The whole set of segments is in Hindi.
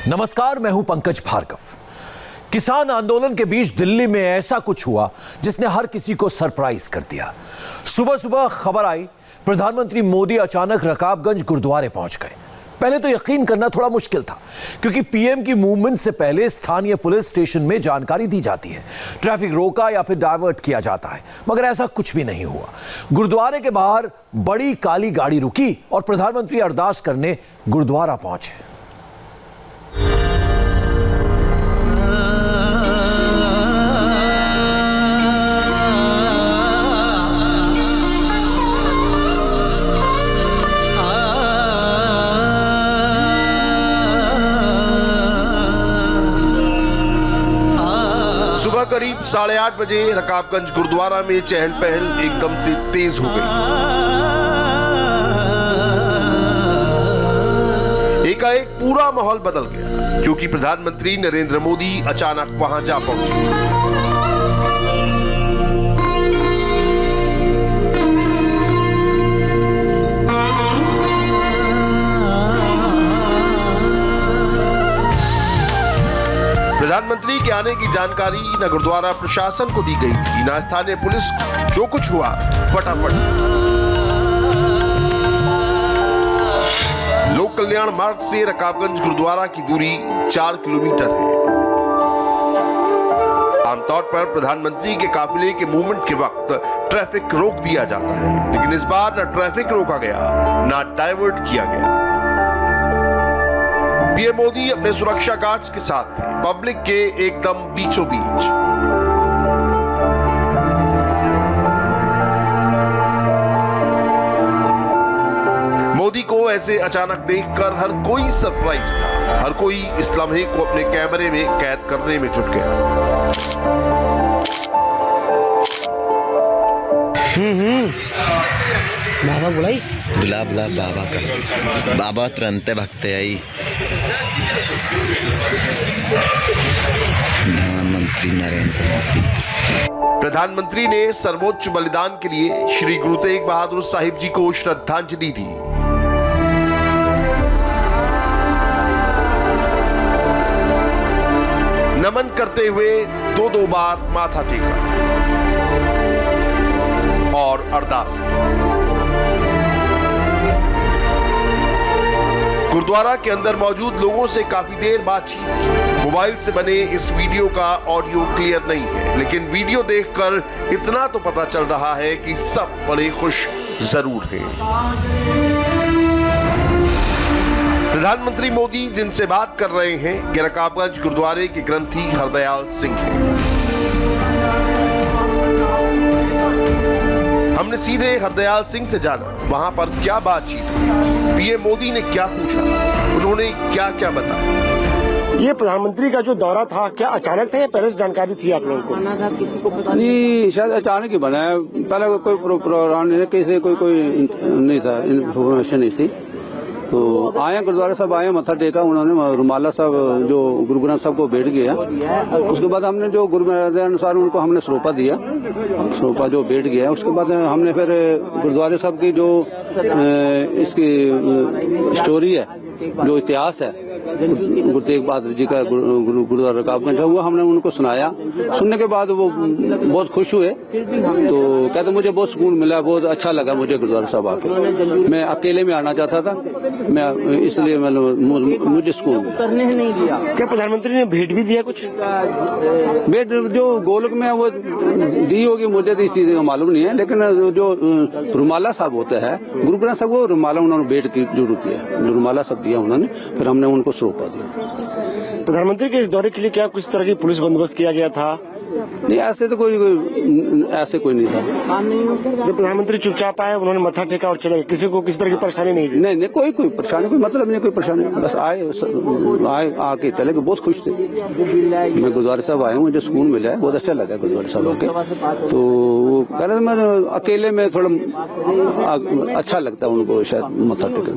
नमस्कार, मैं हूं पंकज भार्गव। किसान आंदोलन के बीच दिल्ली में ऐसा कुछ हुआ जिसने हर किसी को सरप्राइज कर दिया। सुबह सुबह खबर आई, प्रधानमंत्री मोदी अचानक रकाबगंज गुरुद्वारे पहुंच गए। पहले तो यकीन करना थोड़ा मुश्किल था, क्योंकि पीएम की मूवमेंट से पहले स्थानीय पुलिस स्टेशन में जानकारी दी जाती है, ट्रैफिक रोका या फिर डायवर्ट किया जाता है, मगर ऐसा कुछ भी नहीं हुआ। गुरुद्वारे के बाहर बड़ी काली गाड़ी रुकी और प्रधानमंत्री अरदास करने गुरुद्वारा पहुंचे। सुबह करीब 8:30 बजे रकाबगंज गुरुद्वारा में चहल पहल एकदम से तेज हो गई। एकाएक पूरा माहौल बदल गया, क्योंकि प्रधानमंत्री नरेंद्र मोदी अचानक वहां जा पहुंचे। प्रधानमंत्री के आने की जानकारी न गुरुद्वारा प्रशासन को दी गई थी, न स्थानीय पुलिस। जो कुछ हुआ फटाफट लोक कल्याण मार्ग से रकाबगंज गुरुद्वारा की दूरी 4 किलोमीटर है। आमतौर पर प्रधानमंत्री के काफिले के मूवमेंट के वक्त ट्रैफिक रोक दिया जाता है, लेकिन इस बार न ट्रैफिक रोका गया, न डाइवर्ट किया गया। पीएम मोदी अपने सुरक्षा गार्ड्स के साथ थे, पब्लिक के एकदम बीचों बीच। मोदी को ऐसे अचानक देखकर हर कोई सरप्राइज था। हर कोई इस लम्हे को अपने कैमरे में कैद करने में जुट गया। बाबा बुलाई बुला बुला बाबा का। बाबा तुरंत भगते आई। प्रधानमंत्री नरेंद्र मोदी। प्रधानमंत्री ने सर्वोच्च बलिदान के लिए श्री गुरु तेग बहादुर साहिब जी को श्रद्धांजलि दी। नमन करते हुए दो बार माथा टेका और अरदास की। गुरुद्वारा के अंदर मौजूद लोगों से काफी देर बातचीत की। मोबाइल से बने इस वीडियो का ऑडियो क्लियर नहीं है, लेकिन वीडियो देखकर इतना तो पता चल रहा है कि सब बड़े खुश जरूर हैं। प्रधानमंत्री मोदी जिनसे बात कर रहे हैं, ये रकाबगंज गुरुद्वारे के ग्रंथी हरदयाल सिंह हैं। हमने सीधे हरदयाल सिंह से जाना वहां पर क्या बातचीत हुई, पीएम मोदी ने क्या पूछा, उन्होंने क्या क्या बताया। ये प्रधानमंत्री का जो दौरा था, क्या अचानक था या पहले से जानकारी थी आप लोगों को? नहीं, शायद अचानक ही बना है। पहले कोई प्रोग्राम नहीं, किसी कोई नहीं था, इन्फॉर्मेशन नहीं थी। तो आए गुरुद्वारा साहब, आए मत्था टेका उन्होंने। रुमाला साहब जो गुरु ग्रंथ साहब को बैठ गया। उसके बाद हमने जो गुरु के अनुसार उनको हमने सरोपा दिया, सरोपा जो बैठ गया। उसके बाद हमने फिर गुरुद्वारे साहब की जो इसकी स्टोरी है, जो इतिहास है गुरु तेग बहादुर जी का, गुरुद्वारा रकाबगंज, वो हमने उनको सुनाया। सुनने के बाद वो बहुत खुश हुए। तो कहते मुझे बहुत सुकून मिला, बहुत अच्छा लगा मुझे गुरुद्वारा साहब आके। मैं अकेले में आना चाहता था, मैं इसलिए मुझे सुकून मिला। क्या प्रधानमंत्री ने भेंट भी दिया कुछ? भेंट जो गोलक में वो दी होगी, मुझे तो इस चीज का मालूम नहीं है, लेकिन जो रुमाला साहब होता है गुरु ग्रंथ साहब, वो रुमाला उन्होंने भेंट की जरूर किया, रुमाला सब दिया उन्होंने। फिर हमने उनको सौंपा दिया। प्रधानमंत्री के इस दौरे के लिए क्या कुछ तरह की पुलिस बंदोबस्त किया गया था? नहीं, ऐसे तो कोई नहीं था। जब प्रधानमंत्री चुपचाप आए, उन्होंने मत्था टेका और चले गए, किसी को किसी तरह की परेशानी नहीं हुई? नहीं, कोई परेशानी, कोई मतलब नहीं, कोई परेशानी। बस आए आके चले गए, बहुत खुश थे। मैं गुरुद्वारा साहब आया हूँ, मुझे सुकून मिला है, बहुत अच्छा लगा गुरुद्वारा साहब आके। तो कह रहे थे मैं अकेले में थोड़ा अच्छा लगता है उनको, शायद मत्था टेका।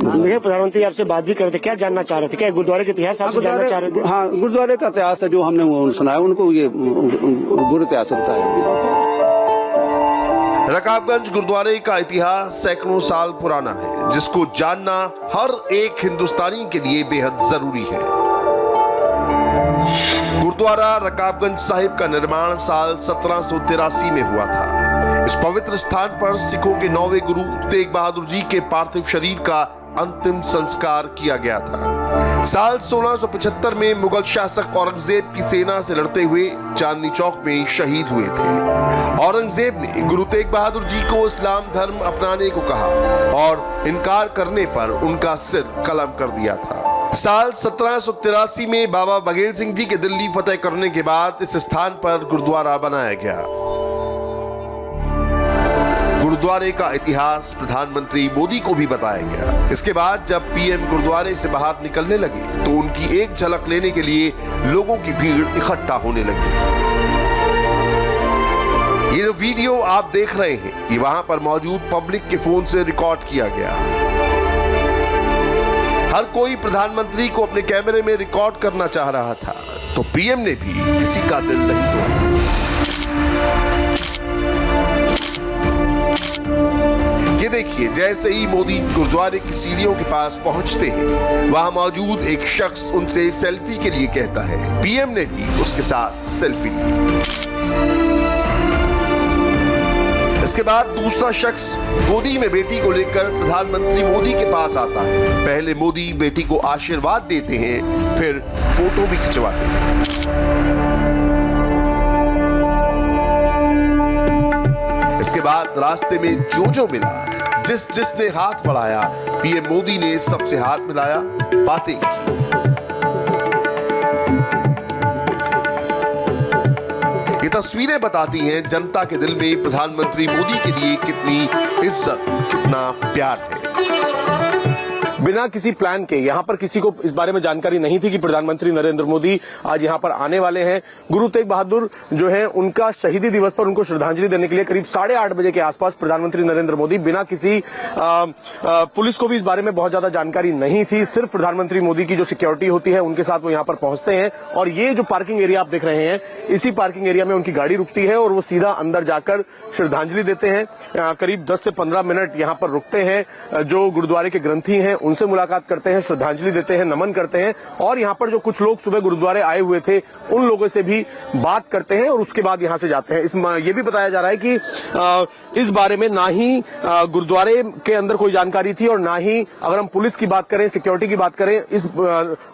देखिए, प्रधानमंत्री आपसे बात भी करते, क्या जानना चाह रहे थे? क्या गुरुद्वारे के इतिहास आप जानना चाह रहे थे? हाँ, गुरुद्वारे का इतिहास है जो हमने सुनाया उनको, ये गुरु इतिहास बताया। रकाबगंज गुरुद्वारे का इतिहास सैकड़ों साल पुराना है, जिसको जानना हर एक हिंदुस्तानी के लिए बेहद जरूरी है। गुरुद्वारा रकाबगंज साहिब का निर्माण साल 1783 में हुआ था। इस पवित्र स्थान पर सिखों के 9वें गुरु तेग बहादुर जी के पार्थिव शरीर का अंतिम संस्कार किया गया था। साल 1675 में मुगल शासक औरंगजेब की सेना से लड़ते हुए चांदनी चौक में शहीद हुए थे। औरंगजेब ने गुरु तेग बहादुर जी को इस्लाम धर्म अपनाने को कहा और इनकार करने पर उनका सिर कलम कर दिया था। साल 1783 में बाबा बघेल सिंह जी के दिल्ली फतेह करने के बाद इस स्थान पर गुरुद्वारा बनाया गया। गुरुद्वारे का इतिहास प्रधानमंत्री मोदी को भी बताया गया। इसके बाद जब पीएम गुरुद्वारे से बाहर निकलने लगे तो उनकी एक झलक लेने के लिए लोगों की भीड़ इकट्ठा होने लगी। ये जो वीडियो आप देख रहे हैं ये वहां पर मौजूद पब्लिक के फोन से रिकॉर्ड किया गया। हर कोई प्रधानमंत्री को अपने कैमरे में रिकॉर्ड करना चाह रहा था, तो पीएम ने भी किसी का दिल नहीं तोड़ा। ये देखिए, जैसे ही मोदी गुरुद्वारे की सीढ़ियों के पास पहुंचते हैं, वहां मौजूद एक शख्स उनसे सेल्फी के लिए कहता है। पीएम ने भी उसके साथ सेल्फी ली। इसके बाद दूसरा शख्स गोदी में बेटी को लेकर प्रधानमंत्री मोदी के पास आता है। पहले मोदी बेटी को आशीर्वाद देते हैं, फिर फोटो भी खिंचवाते हैं। इसके बाद रास्ते में जो मिला, जिसने हाथ बढ़ाया, पीएम मोदी ने सबसे हाथ मिलाया, बातें की। ये तस्वीरें बताती हैं जनता के दिल में प्रधानमंत्री मोदी के लिए कितनी इज्जत, कितना प्यार है। बिना किसी प्लान के यहाँ पर किसी को इस बारे में जानकारी नहीं थी कि प्रधानमंत्री नरेंद्र मोदी आज यहाँ पर आने वाले हैं। गुरु तेग बहादुर जो है उनका शहीदी दिवस पर उनको श्रद्धांजलि देने के लिए करीब 8:30 बजे के आसपास प्रधानमंत्री नरेंद्र मोदी बिना किसी पुलिस को भी इस बारे में बहुत ज्यादा जानकारी नहीं थी, सिर्फ प्रधानमंत्री मोदी की जो सिक्योरिटी होती है उनके साथ वो यहाँ पर पहुंचते हैं। और ये जो पार्किंग एरिया आप देख रहे हैं, इसी पार्किंग एरिया में उनकी गाड़ी रुकती है और वो सीधा अंदर जाकर श्रद्धांजलि देते हैं। करीब 10 से 15 मिनट यहाँ पर रुकते हैं, जो गुरुद्वारे के ग्रंथी हैं उनसे मुलाकात करते हैं, श्रद्धांजलि देते हैं, नमन करते हैं और यहाँ पर जो कुछ लोग सुबह गुरुद्वारे आए हुए थे उन लोगों से भी बात करते हैं और उसके बाद यहाँ से जाते हैं। ये भी बताया जा रहा है कि इस बारे में ना ही गुरुद्वारे के अंदर कोई जानकारी थी और ना ही अगर हम पुलिस की बात करें, सिक्योरिटी की बात करें,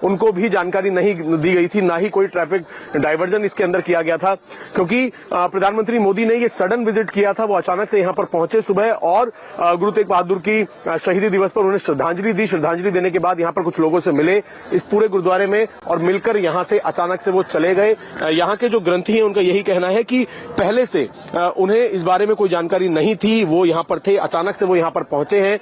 उनको भी जानकारी नहीं दी गई थी, ना ही कोई ट्रैफिक डाइवर्जन इसके अंदर किया गया था, क्योंकि प्रधानमंत्री मोदी ने ये सडन विजिट किया था। वो अचानक से यहाँ पर पहुंचे सुबह और गुरु तेग बहादुर की शहीदी दिवस पर उन्हें श्रद्धांजलि दी। श्रद्धांजलि देने के बाद यहाँ पर कुछ लोगों से मिले इस पूरे गुरुद्वारे में और मिलकर यहाँ से अचानक से वो चले गए। यहाँ के जो ग्रंथी हैं उनका यही कहना है कि पहले से उन्हें इस बारे में कोई जानकारी नहीं थी, वो यहाँ पर थे, अचानक से वो यहाँ पर पहुंचे हैं।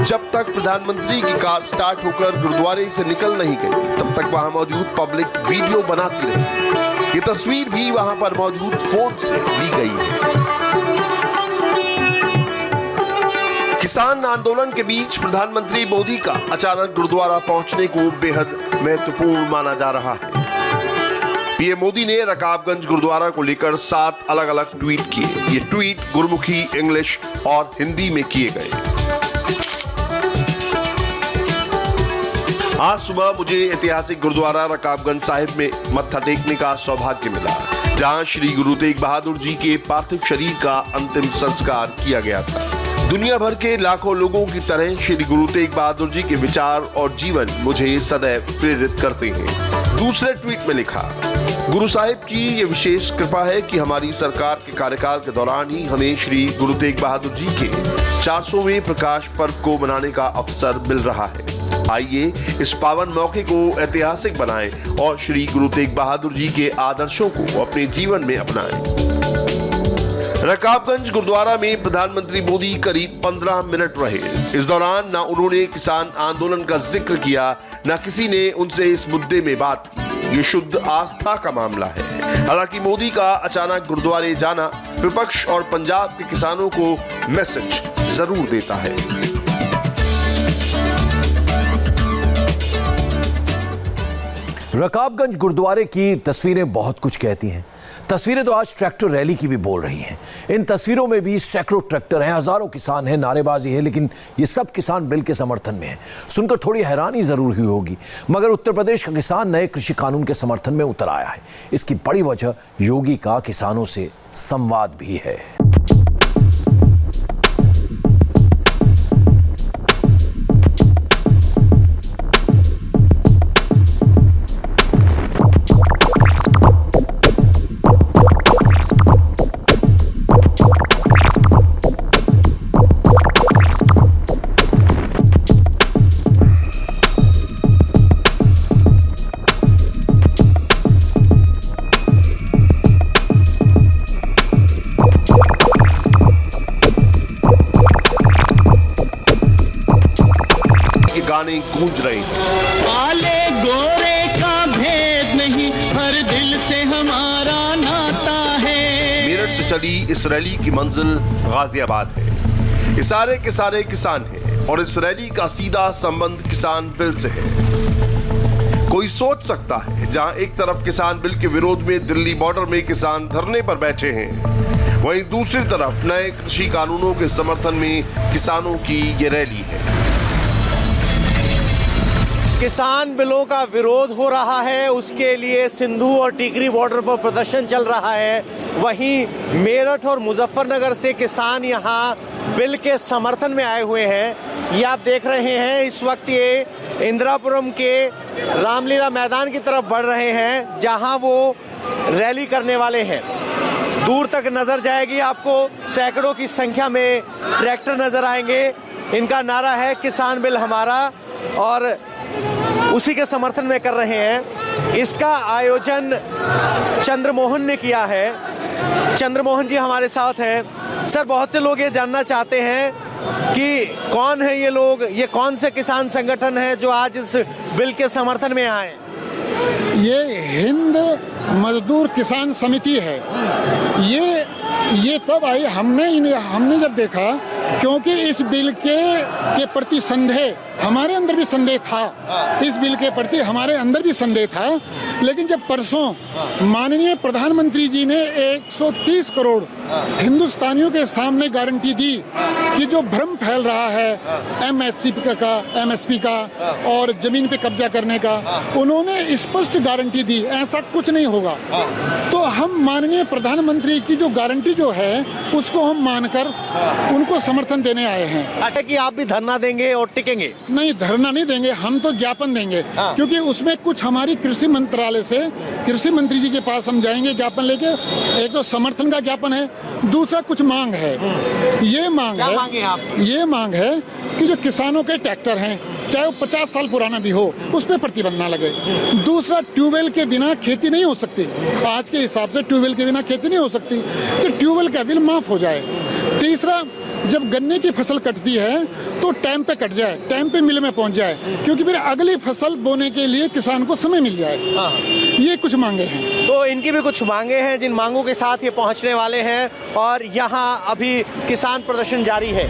जब तक प्रधानमंत्री की कार स्टार्ट होकर गुरुद्वारे से निकल नहीं गई, तब तक वहां मौजूद पब्लिक वीडियो बनाती रही। ये तस्वीर भी वहां पर मौजूद फोन से ली गई है। किसान आंदोलन के बीच प्रधानमंत्री मोदी का अचानक गुरुद्वारा पहुंचने को बेहद महत्वपूर्ण माना जा रहा है। पीएम मोदी ने रकाबगंज गुरुद्वारा को लेकर 7 अलग अलग ट्वीट किए। ये ट्वीट गुरमुखी, इंग्लिश और हिंदी में किए गए। आज सुबह मुझे ऐतिहासिक गुरुद्वारा रकाबगंज साहिब में मत्था टेकने का सौभाग्य मिला, जहां श्री गुरु तेग बहादुर जी के पार्थिव शरीर का अंतिम संस्कार किया गया था। दुनिया भर के लाखों लोगों की तरह श्री गुरु तेग बहादुर जी के विचार और जीवन मुझे सदैव प्रेरित करते हैं। दूसरे ट्वीट में लिखा, गुरु साहिब की ये विशेष कृपा है कि हमारी सरकार के कार्यकाल के दौरान ही हमें श्री गुरु तेग बहादुर जी के 400वें प्रकाश पर्व को मनाने का अवसर मिल रहा है। आइए इस पावन मौके को ऐतिहासिक बनाएं और श्री गुरु तेग बहादुर जी के आदर्शों को अपने जीवन में अपनाएं। रकाबगंज गुरुद्वारा में प्रधानमंत्री मोदी करीब 15 मिनट रहे। इस दौरान ना उन्होंने किसान आंदोलन का जिक्र किया, ना किसी ने उनसे इस मुद्दे में बात की। ये शुद्ध आस्था का मामला है। हालांकि मोदी का अचानक गुरुद्वारे जाना विपक्ष और पंजाब के किसानों को मैसेज जरूर देता है। रकाबगंज गुरुद्वारे की तस्वीरें बहुत कुछ कहती हैं। तस्वीरें तो आज ट्रैक्टर रैली की भी बोल रही हैं। इन तस्वीरों में भी सैकड़ों ट्रैक्टर हैं, हजारों किसान हैं, नारेबाजी है, लेकिन ये सब किसान बिल के समर्थन में हैं। सुनकर थोड़ी हैरानी जरूर हुई होगी, मगर उत्तर प्रदेश का किसान नए कृषि कानून के समर्थन में उतर आया है। इसकी बड़ी वजह योगी का किसानों से संवाद भी है। गाने गूंज रहे हैं। काले गोरे का भेद नहीं, हर दिल से हमारा नाता है। मेरठ से चली इस रैली की मंजिल गाजियाबाद है। ये सारे के सारे किसान हैं और इस रैली का सीधा संबंध किसान बिल से है। कोई सोच सकता है जहां एक तरफ किसान बिल के विरोध में दिल्ली बॉर्डर में किसान धरने पर बैठे हैं, वहीं दूसरी तरफ नए कृषि कानूनों के समर्थन में किसानों की ये रैली है। किसान बिलों का विरोध हो रहा है, उसके लिए सिंधु और टिकरी बॉर्डर पर प्रदर्शन चल रहा है। वहीं मेरठ और मुजफ्फरनगर से किसान यहां बिल के समर्थन में आए हुए हैं। ये आप देख रहे हैं, इस वक्त ये इंदिरापुरम के रामलीला मैदान की तरफ बढ़ रहे हैं, जहां वो रैली करने वाले हैं। दूर तक नजर जाएगी, आपको सैकड़ों की संख्या में ट्रैक्टर नजर आएंगे। इनका नारा है किसान बिल हमारा, और उसी के समर्थन में कर रहे हैं। इसका आयोजन चंद्रमोहन ने किया है। चंद्रमोहन जी हमारे साथ हैं। सर, बहुत से लोग ये जानना चाहते हैं कि कौन है ये लोग, ये कौन से किसान संगठन है जो आज इस बिल के समर्थन में आए? ये हिंद मजदूर किसान समिति है। ये तब आई, हमने जब देखा, क्योंकि इस बिल के प्रति संदेह हमारे अंदर भी संदेह था, इस बिल के प्रति हमारे अंदर भी संदेह था। लेकिन जब परसों माननीय प्रधानमंत्री जी ने 130 करोड़ हिंदुस्तानियों के सामने गारंटी दी कि जो भ्रम फैल रहा है एमएसपी का और जमीन पे कब्जा करने का, उन्होंने स्पष्ट गारंटी दी ऐसा कुछ नहीं होगा। तो हम माननीय प्रधानमंत्री की जो गारंटी जो है उसको हम मानकर उनको समर्थन देने आए हैं। अच्छा, कि आप भी धरना देंगे और टिकेंगे? नहीं, धरना नहीं देंगे, हम तो ज्ञापन देंगे। क्योंकि उसमें कुछ हमारी कृषि मंत्रालय से कृषि मंत्री जी के पास हम जाएंगे ज्ञापन लेके। एक तो समर्थन का ज्ञापन है, दूसरा कुछ मांग है। ये मांग है कि जो किसानों के ट्रैक्टर हैं, चाहे वो 50 साल पुराना भी हो, उस पर प्रतिबंध ना लगे। दूसरा, ट्यूबवेल के बिना खेती नहीं हो सकती। आज के हिसाब से ट्यूबवेल के बिना खेती नहीं हो सकती, तो ट्यूबवेल का बिल माफ हो जाए। तीसरा, जब गन्ने की फसल कटती है तो टाइम पे कट जाए, टाइम पे मिल में पहुंच जाए, क्योंकि फिर अगली फसल बोने के लिए किसान को समय मिल जाए। ये कुछ मांगे हैं। तो इनकी भी कुछ मांगे हैं, जिन मांगों के साथ ये पहुंचने वाले हैं, और यहाँ अभी किसान प्रदर्शन जारी है।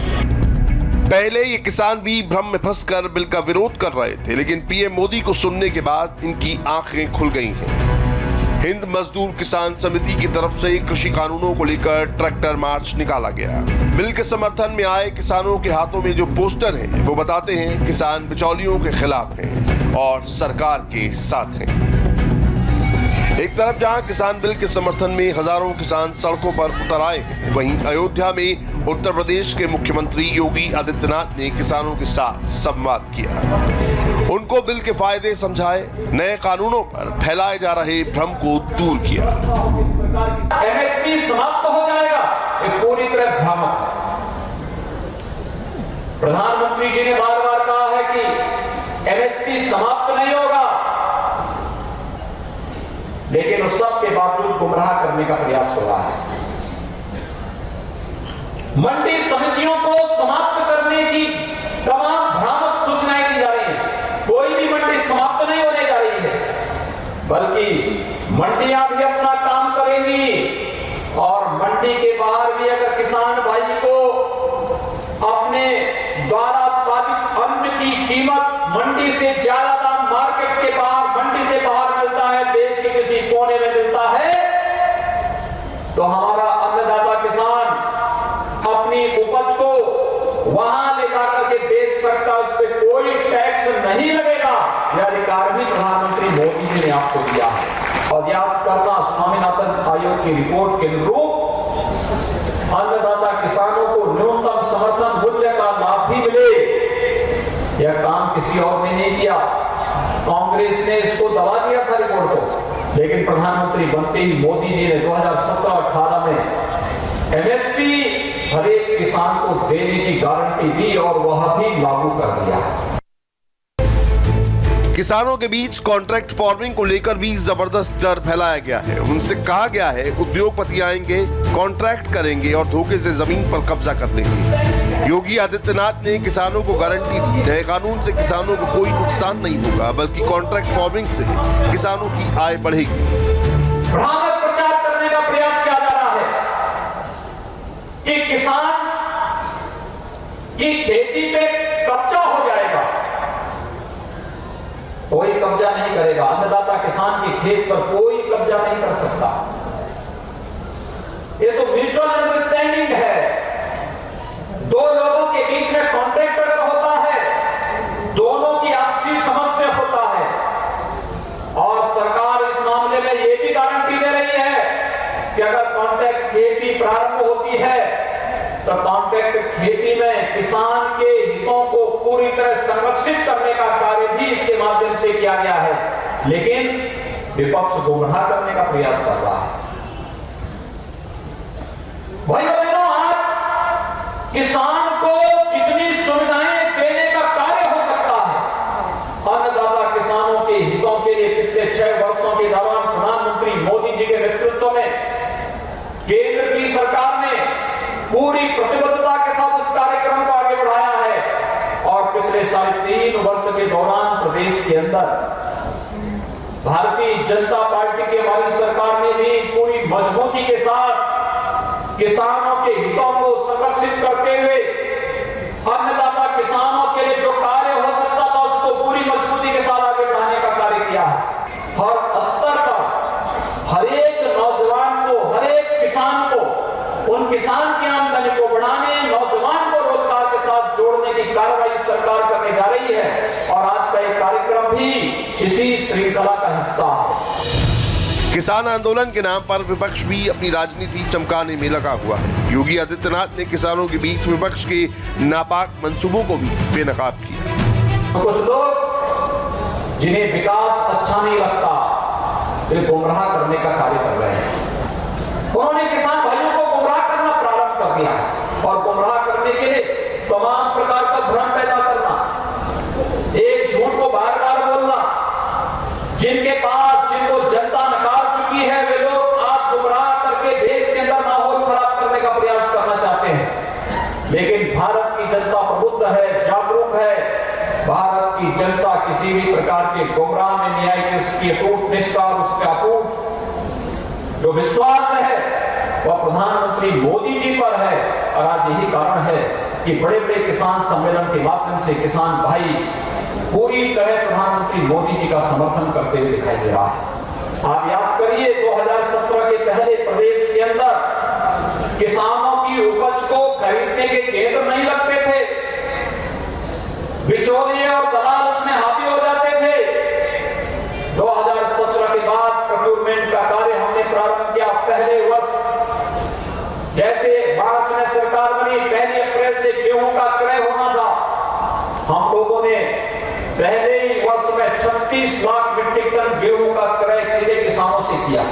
पहले ये किसान भी भ्रम में फंसकर बिल का विरोध कर रहे थे, लेकिन पीएम मोदी को सुनने के बाद इनकी आंखें खुल गई हैं। हिंद मजदूर किसान समिति की तरफ से कृषि कानूनों को लेकर ट्रैक्टर मार्च निकाला गया। बिल के समर्थन में आए किसानों के हाथों में जो पोस्टर हैं, वो बताते हैं किसान बिचौलियों के खिलाफ हैं और सरकार के साथ हैं। एक तरफ जहां किसान बिल के समर्थन में हजारों किसान सड़कों पर उतर आए हैं, वहीं अयोध्या में उत्तर प्रदेश के मुख्यमंत्री योगी आदित्यनाथ ने किसानों के साथ संवाद किया। उनको बिल के फायदे समझाए, नए कानूनों पर फैलाए जा रहे भ्रम को दूर किया। एमएसपी समाप्त हो जाएगा, ये पूरी तरह भ्रामक है। प्रधानमंत्री जी ने बार बार कहा है कि एमएसपी समाप्त नहीं होगा, लेकिन उस सब के बावजूद गुमराह करने का प्रयास हो रहा है। मंडी समितियों को समाप्त करने की तमाम भ्रामक सूचनाएं दी जा रही हैं। कोई भी मंडी समाप्त नहीं होने जा रही है, बल्कि मंडियां भी अपना काम करेंगी, और मंडी के बाहर भी अगर किसान भाई को अपने द्वारा उत्पादित अन्न की कीमत मंडी से ज्यादा दाम मार्केट के बाहर, मंडी से बाहर मिलता है, देश के किसी कोने में मिलता है, नहीं लगेगा, यह अधिकार भी प्रधानमंत्री मोदी जी ने आपको दिया है। और याद करना, स्वामीनाथन आयोग की रिपोर्ट के अनुरूप अन्नदाता किसानों को न्यूनतम समर्थन मूल्य का लाभ भी मिले, यह काम किसी और ने नहीं किया। कांग्रेस ने इसको दबा दिया था रिपोर्ट को, लेकिन प्रधानमंत्री बनते ही मोदी जी ने 2017-18 में एमएसपी हर एक किसान को देने की गारंटी दी और वह भी लागू कर दिया। किसानों के बीच कॉन्ट्रैक्ट फार्मिंग को लेकर भी जबरदस्त डर फैलाया गया है। उनसे कहा गया है उद्योगपति आएंगे, कॉन्ट्रैक्ट करेंगे और धोखे से जमीन पर कब्जा कर लेंगे। योगी आदित्यनाथ ने किसानों को गारंटी दी, नए कानून से किसानों को कोई नुकसान नहीं होगा, बल्कि कॉन्ट्रैक्ट फार्मिंग से किसानों की आय बढ़ेगी। भ्रामक प्रचार करने का प्रयास किया जा रहा है कि किसान की खेती पे कब्जा हो जाएगा। कोई कब्जा नहीं करेगा। अन्नदाता किसान के खेत पर कोई कब्जा नहीं कर सकता। ये तो म्यूचुअल अंडरस्टैंडिंग है। दो लोगों के बीच में कॉन्ट्रैक्ट अगर होता है, दोनों की आपसी समझ से होता है। और सरकार इस मामले में ये भी गारंटी दे रही है कि अगर कॉन्ट्रैक्ट खेती प्रारंभ होती है तो कॉन्ट्रैक्ट खेती में किसान के हितों को पूरी तरह संरक्षित करने का कार्य भी इसके माध्यम से किया गया है। लेकिन विपक्ष गुमराह करने का प्रयास कर रहा है। भाइयों बहनों, आज किसान को जितनी सुविधाएं देने का कार्य हो सकता है, अन्नदाता किसानों के हितों के लिए पिछले 6 वर्षों के दौरान प्रधानमंत्री मोदी जी के नेतृत्व में केंद्र की सरकार ने पूरी प्रतिबद्धता के साथ उस कार्यक्रम को आगे बढ़ाया है। और पिछले 3.5 वर्ष के दौरान प्रदेश के अंदर भारतीय जनता पार्टी की हमारी सरकार ने भी पूरी मजबूती के साथ किसानों के हितों को संरक्षित करते हुए अन्नदाता किसानों के लिए जो कार्य हो सकता था उसको पूरी मजबूती के साथ आगे बढ़ाने का कार्य किया है। हर स्तर पर हर एक नौजवान को, हर एक किसान को, उन किसान की आमदनी को बढ़ाने, नौजवान को रोजगार के साथ जोड़ने की कार्रवाई सरकार करने जा रही है। और आज का एक कार्यक्रम भी इसी श्रृंखला का हिस्सा है। किसान आंदोलन के नाम पर विपक्ष भी अपनी राजनीति चमकाने में लगा हुआ है। योगी आदित्यनाथ ने किसानों के बीच विपक्ष के नापाक मंसूबों को भी बेनकाब किया। कुछ लोग जिन्हें विकास अच्छा नहीं लगता, वे गुमराह करने का कार्य कर रहे हैं। उन्होंने किसान भाइयों को गुमराह करना प्रारंभ कर दिया है और गुमराह करने के लिए तमाम प्रकार का भ्रम पैदा करना, एक झूठ को बार-बार बोलना, जिनको जनता नकार चुकी है, वे लोग आज गुमराह करके देश के अंदर माहौल खराब करने का प्रयास करना चाहते हैं। लेकिन भारत की जनता प्रबुद्ध है, जागरूक है। भारत की जनता किसी भी प्रकार के गुमराह में नहीं आई कि उसकी अटूट निष्ठा और उसका अटूट जो विश्वास है वह प्रधानमंत्री मोदी जी पर है। और आज यही कारण है कि बड़े बड़े किसान सम्मेलन के माध्यम से किसान भाई पूरी तरह प्रधानमंत्री मोदी जी का समर्थन करते हुए दिखाई दे रहा है। आप याद करिए, 2017 के पहले प्रदेश के अंदर किसानों की उपज को खरीदने के केंद्र नहीं लगते थे, बिचौलिए और दलाल उसमें हावी हो जाते थे। 2017 के बाद प्रोक्योरमेंट का कार्य हमने प्रारंभ किया। पहले वर्ष जैसे मार्च में सरकार बनी, 1 अप्रैल से गेहूं का क्रय होना था, हम लोगों ने पहले ही वर्ष में 36 लाख मीट्रिक टन गेहूं का क्रय सीधे किसानों से किया।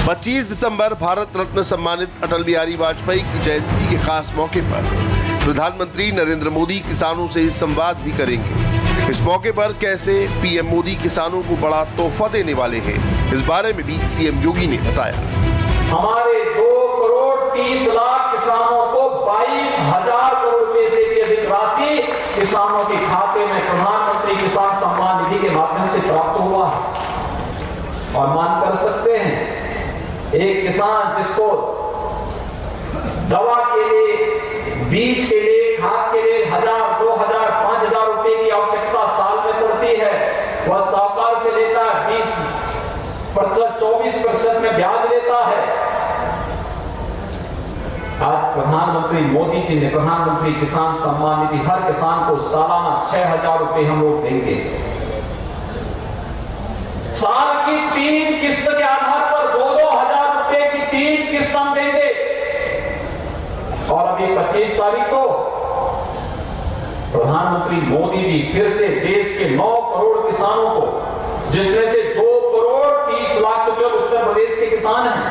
25 दिसंबर भारत रत्न सम्मानित अटल बिहारी वाजपेयी की जयंती के खास मौके पर प्रधानमंत्री नरेंद्र मोदी किसानों से संवाद भी करेंगे। इस मौके पर कैसे पीएम मोदी किसानों को बड़ा तोहफा देने वाले हैं, इस बारे में भी सीएम योगी ने बताया। हमारे 2 करोड़ 30 लाख किसानों को 22,000 करोड़ रुपए से भी अधिक राशि किसानों के खाते में प्रधानमंत्री किसान सम्मान निधि के माध्यम से प्राप्त हुआ है। और मान कर सकते हैं, एक किसान जिसको दवा के लिए, बीज के लिए, खाद के लिए 1,000, 2,000, 5,000 रुपए की आवश्यकता साल में पड़ती है, वह साहूकार से लेता है 20%, 24% में ब्याज लेता है। आज प्रधानमंत्री प्रधानमंत्री मोदी जी ने प्रधानमंत्री किसान सम्मान निधि हर किसान को सालाना 6,000 रुपए हम लोग देंगे। साल की 3 किस्त के आधार पर 2,000 रुपए की 3 किस्त हम देंगे। और अभी 25 तारीख को प्रधानमंत्री मोदी जी फिर से देश के 9 करोड़ किसानों को, जिसमें से 2 करोड़ 30 लाख तो केवल उत्तर प्रदेश के किसान हैं,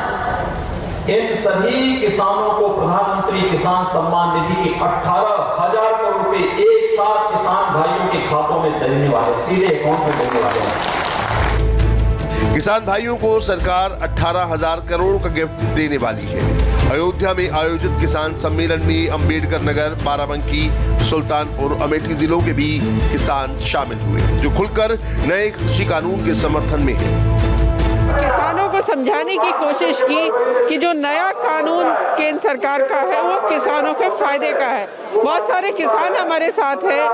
इन सभी किसानों को प्रधानमंत्री किसान सम्मान निधि के 18,000 करोड़ रुपए एक साथ किसान भाइयों के खातों में देने वाले, सीधे अकाउंट में देने वाले हैं। किसान भाइयों को सरकार 18,000 करोड़ का गिफ्ट देने वाली है। अयोध्या में आयोजित किसान सम्मेलन में अंबेडकर नगर, बाराबंकी, सुल्तानपुर, अमेठी जिलों के भी किसान शामिल हुए, जो खुलकर नए कृषि कानून के समर्थन में हैं। किसानों को समझाने की कोशिश की कि जो नया कानून केंद्र सरकार का है वो किसानों के फायदे का है। बहुत सारे किसान हमारे साथ हैं।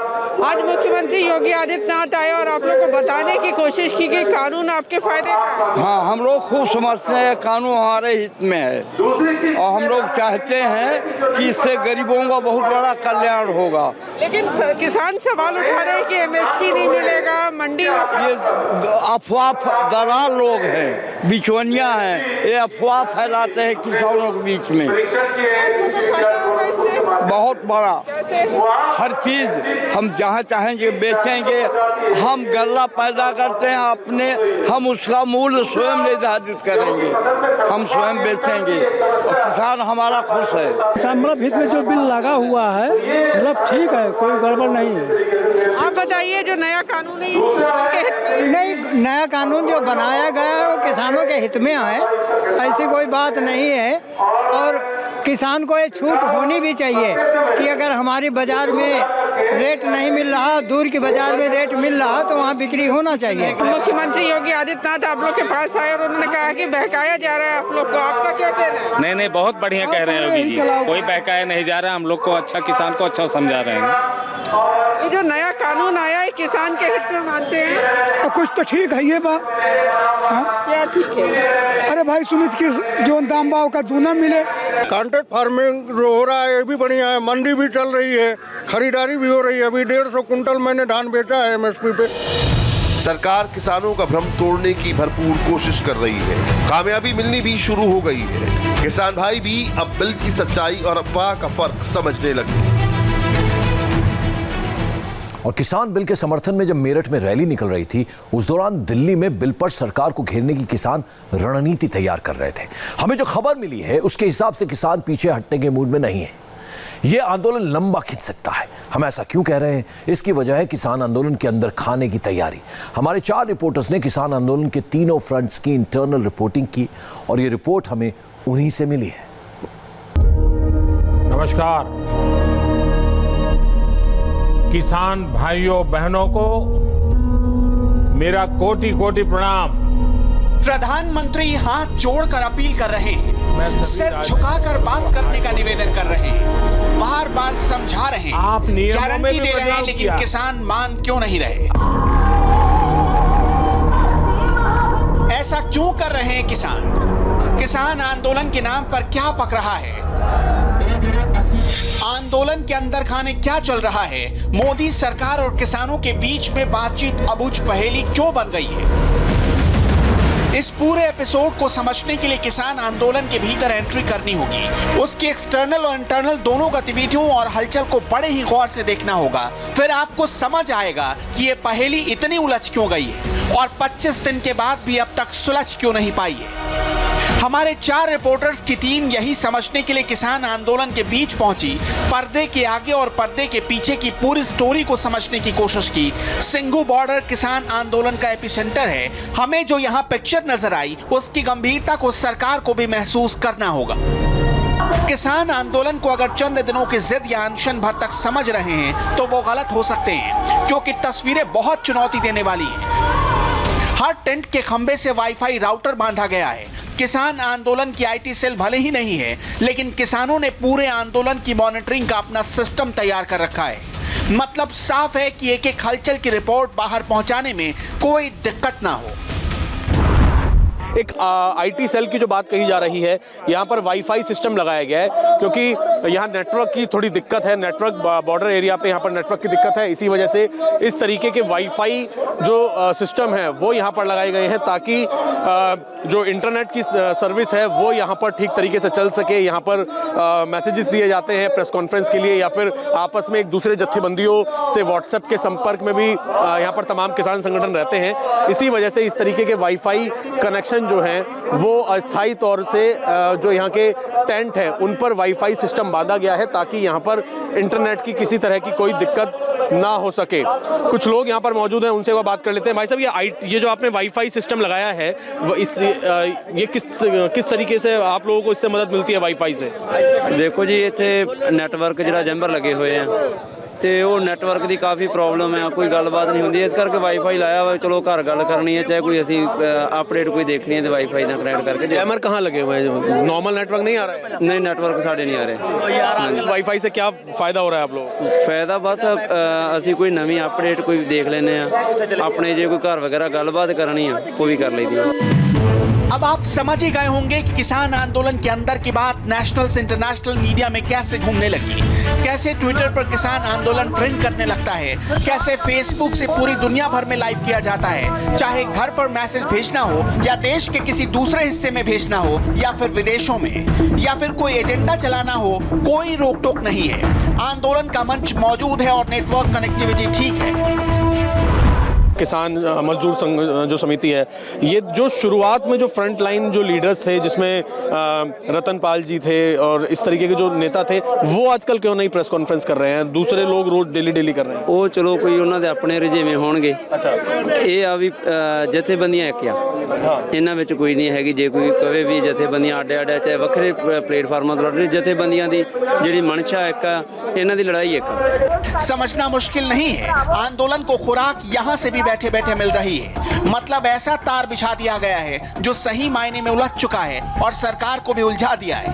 आज मुख्यमंत्री योगी आदित्यनाथ आए और आप लोग को बताने की कोशिश की कि कानून आपके फायदे का है। हाँ, हम लोग खूब समझते हैं कानून हमारे हित में है और हम लोग चाहते हैं कि इससे गरीबों का बहुत बड़ा कल्याण होगा। लेकिन किसान सवाल उठा रहे हैं कि एमएसपी नहीं मिलेगा, मंडी में ये अफवाह दलाल लोग हैं, बिचौलिया हैं, ये अफवाह फैलाते हैं किसानों के बीच में। बहुत बड़ा हर चीज हम जहाँ चाहेंगे बेचेंगे। हम गल्ला पैदा करते हैं अपने, हम उसका मूल्य स्वयं निर्धारित करेंगे, हम स्वयं बेचेंगे और किसान हमारा खुश है। मतलब हित में जो बिल लगा हुआ है मतलब ठीक है, कोई गड़बड़ नहीं है। आप बताइए जो नया कानून है नहीं, नया कानून जो बनाया गया है वो किसानों के हित में है, ऐसी कोई बात नहीं है। और किसान को ये छूट होनी भी चाहिए कि अगर हमारी बाजार में रेट नहीं मिल रहा, दूर की बाजार में रेट मिल रहा तो वहाँ बिक्री होना चाहिए। मुख्यमंत्री योगी आदित्यनाथ आप लोग के पास आए और उन्होंने कहा कि बहकाया जा रहा है आप लोग को, आपका क्या कहना है? नहीं नहीं, बहुत बढ़िया कह रहे हैं योगी जी, कोई बहकाया नहीं जा रहा, हम लोग को अच्छा, किसान को अच्छा समझा रहे हैं। ये जो नया कानून आया है किसान के हित में मानते हैं? कुछ तो ठीक है ये बात। क्या ठीक है? अरे भाई सुमित की जो दाम भाव का दूना मिले। कॉन्ट्रैक्ट फार्मिंग जो हो रहा है ये भी बढ़िया है, मंडी भी चल रही है, खरीदारी भी हो रही है। अभी 150 कुंटल मैंने धान बेचा है एमएसपी पे। सरकार किसानों का भ्रम तोड़ने की भरपूर कोशिश कर रही है, कामयाबी मिलनी भी शुरू हो गई है। किसान भाई भी अब बिल की सच्चाई और अफवाह का फर्क समझने लगे। और किसान बिल के समर्थन में जब मेरठ में रैली निकल रही थी, उस दौरान दिल्ली में बिल पर सरकार को घेरने की किसान रणनीति तैयार कर रहे थे। हमें जो खबर मिली है उसके हिसाब से किसान पीछे हटने के मूड में नहीं है। यह आंदोलन लंबा खिंच सकता है। हम ऐसा क्यों कह रहे हैं? इसकी वजह है किसान आंदोलन के अंदर खाने की तैयारी। हमारे 4 रिपोर्टर्स ने किसान आंदोलन के तीनों फ्रंट्स की इंटरनल रिपोर्टिंग की और यह रिपोर्ट हमें उन्हीं से मिली है। नमस्कार किसान भाइयों बहनों को मेरा कोटि कोटि प्रणाम। प्रधानमंत्री हाथ जोड़कर अपील कर रहे हैं, सिर झुकाकर बात करने का निवेदन कर रहे हैं, बार बार समझा रहे हैं, गारंटी दे रहे हैं, लेकिन किसान मान क्यों नहीं रहे? ऐसा क्यों कर रहे हैं किसान? किसान आंदोलन के नाम पर क्या पक रहा है? आंदोलन के अंदर खाने क्या चल रहा है? मोदी सरकार और किसानों के बीच में बातचीत अबुझ पहेली क्यों बन गई है? इस पूरे एपिसोड को समझने के लिए किसान आंदोलन के भीतर एंट्री करनी होगी। उसकी एक्सटर्नल और इंटरनल दोनों गतिविधियों और हलचल को बड़े ही गौर से देखना होगा। फिर आपको समझ आएगा कि ये पहेली इतनी उलझ क्यों गई है और 25 दिन के बाद भी अब तक सुलझ क्यों नहीं पाई है। हमारे 4 रिपोर्टर्स की टीम यही समझने के लिए किसान आंदोलन के बीच पहुंची, पर्दे के आगे और पर्दे के पीछे की पूरी स्टोरी को समझने की कोशिश की। सिंघू बॉर्डर किसान आंदोलन का एपिसेंटर है। हमें जो यहाँ पिक्चर नजर आई उसकी गंभीरता को सरकार को भी महसूस करना होगा। किसान आंदोलन को अगर चंद दिनों की जिद या अनशन भर तक समझ रहे हैं तो वो गलत हो सकते हैं, क्योंकि तस्वीरें बहुत चुनौती देने वाली हैं। हर टेंट के खंबे से वाईफाई राउटर बांधा गया है। किसान आंदोलन की आईटी सेल भले ही नहीं है, लेकिन किसानों ने पूरे आंदोलन की मॉनिटरिंग का अपना सिस्टम तैयार कर रखा है। मतलब साफ है कि एक हलचल की रिपोर्ट बाहर पहुंचाने में कोई दिक्कत ना हो। एक IT सेल की जो बात कही जा रही है, यहाँ पर वाईफाई सिस्टम लगाया गया है क्योंकि यहाँ नेटवर्क की थोड़ी दिक्कत है, नेटवर्क बॉर्डर एरिया पे यहाँ पर नेटवर्क की दिक्कत है। इसी वजह से इस तरीके के वाईफाई जो सिस्टम है वो यहाँ पर लगाए गए हैं ताकि जो इंटरनेट की सर्विस है वो यहाँ पर ठीक तरीके से चल सके। यहाँ पर मैसेजेस दिए जाते हैं प्रेस कॉन्फ्रेंस के लिए या फिर आपस में एक दूसरे जत्थेबंदियों से व्हाट्सएप के संपर्क में भी यहाँ पर तमाम किसान संगठन रहते हैं। इसी वजह से इस तरीके के वाईफाई कनेक्शन जो हैं वो अस्थायी तौर से जो यहाँ के टेंट हैं उन पर वाईफाई सिस्टम बांधा गया है ताकि यहाँ पर इंटरनेट की किसी तरह की कोई दिक्कत ना हो सके। कुछ लोग यहाँ पर मौजूद हैं, उनसे वो बात कर लेते हैं। भाई साहब, ये जो आपने वाईफाई सिस्टम लगाया है ये किस तरीके से आप लोगों को इससे मदद मिलती है वाईफाई से? देखो जी, इतने नेटवर्क ਜਿਹੜਾ जैम्बर लगे हुए हैं ਤੇ ਉਹ ਨੈਟਵਰਕ ਦੀ ਕਾਫੀ ਪ੍ਰੋਬਲਮ ਹੈ, ਕੋਈ ਗੱਲਬਾਤ ਨਹੀਂ ਹੁੰਦੀ। ਇਸ ਕਰਕੇ ਵਾਈਫਾਈ ਲਾਇਆ ਵਾ, ਚਲੋ ਘਰ ਗੱਲ ਕਰਨੀ ਹੈ, ਚਾਹੇ ਕੋਈ ਅਸੀਂ अपडेट कोई देखनी है तो वाईफाई ਨਾਲ कनेक्ट करके। जैमर कहाँ लगे हुए हैं? नॉर्मल नेटवर्क नहीं आ रहा है? नहीं, नेटवर्क साढ़े नहीं आ रहे। वाईफाई से क्या फायदा हो रहा है आप लोगों को? फायदा बस ਅਸੀਂ कोई नवी अपडेट कोई देख लेने अपने जो कोई घर वगैरह गलबात करनी है वो भी कर लेती है। अब आप समझ ही गए होंगे कि किसान आंदोलन के अंदर की बात नेशनल से इंटरनेशनल मीडिया में कैसे घूमने लगी, कैसे ट्विटर पर किसान आंदोलन ट्रेंड करने लगता है, कैसे फेसबुक से पूरी दुनिया भर में लाइव किया जाता है, चाहे घर पर मैसेज भेजना हो या देश के किसी दूसरे हिस्से में भेजना हो या फिर विदेशों में या फिर कोई एजेंडा चलाना हो, कोई रोक टोक नहीं है। आंदोलन का मंच मौजूद है और नेटवर्क कनेक्टिविटी ठीक है। किसान मजदूर संघ जो समिति है, ये जो शुरुआत में जो फ्रंट लाइन जो लीडर्स थे जिसमें रतन पाल जी थे और इस तरीके के जो नेता थे, वो आजकल क्यों नहीं प्रेस कॉन्फ्रेंस कर रहे हैं? दूसरे लोग रोज डेली कर रहे हैं। ਉਹ ਚਲੋ ਕੋਈ ਉਹਨਾਂ ਦੇ ਆਪਣੇ ਰਜੇਵੇਂ ਹੋਣਗੇ। ਅੱਛਾ, ਇਹ ਆ ਵੀ ਜਥੇਬੰਦੀਆਂ ਇੱਕ ਆ, ਇਹਨਾਂ ਵਿੱਚ ਕੋਈ ਨਹੀਂ ਹੈਗੀ। ਜੇ ਕੋਈ ਕਵੇ ਵੀ ਜਥੇਬੰਦੀਆਂ ਅੱਡ-ਅੱਡ ਚਾਹੇ ਵੱਖਰੇ ਪਲੇਟਫਾਰਮਾਂ ਤੋਂ ਲੜ ਜਥੇਬੰਦੀਆਂ ਦੀ ਜਿਹੜੀ ਮਨਸ਼ਾ ਇੱਕ ਆ, ਇਹਨਾਂ ਦੀ ਲੜਾਈ ਇੱਕ ਆ। समझना मुश्किल नहीं है, आंदोलन को खुराक यहाँ से भी बैठे बैठे मिल रही है। मतलब ऐसा तार बिछा दिया गया है जो सही मायने में उलझ चुका है और सरकार को भी उलझा दिया है।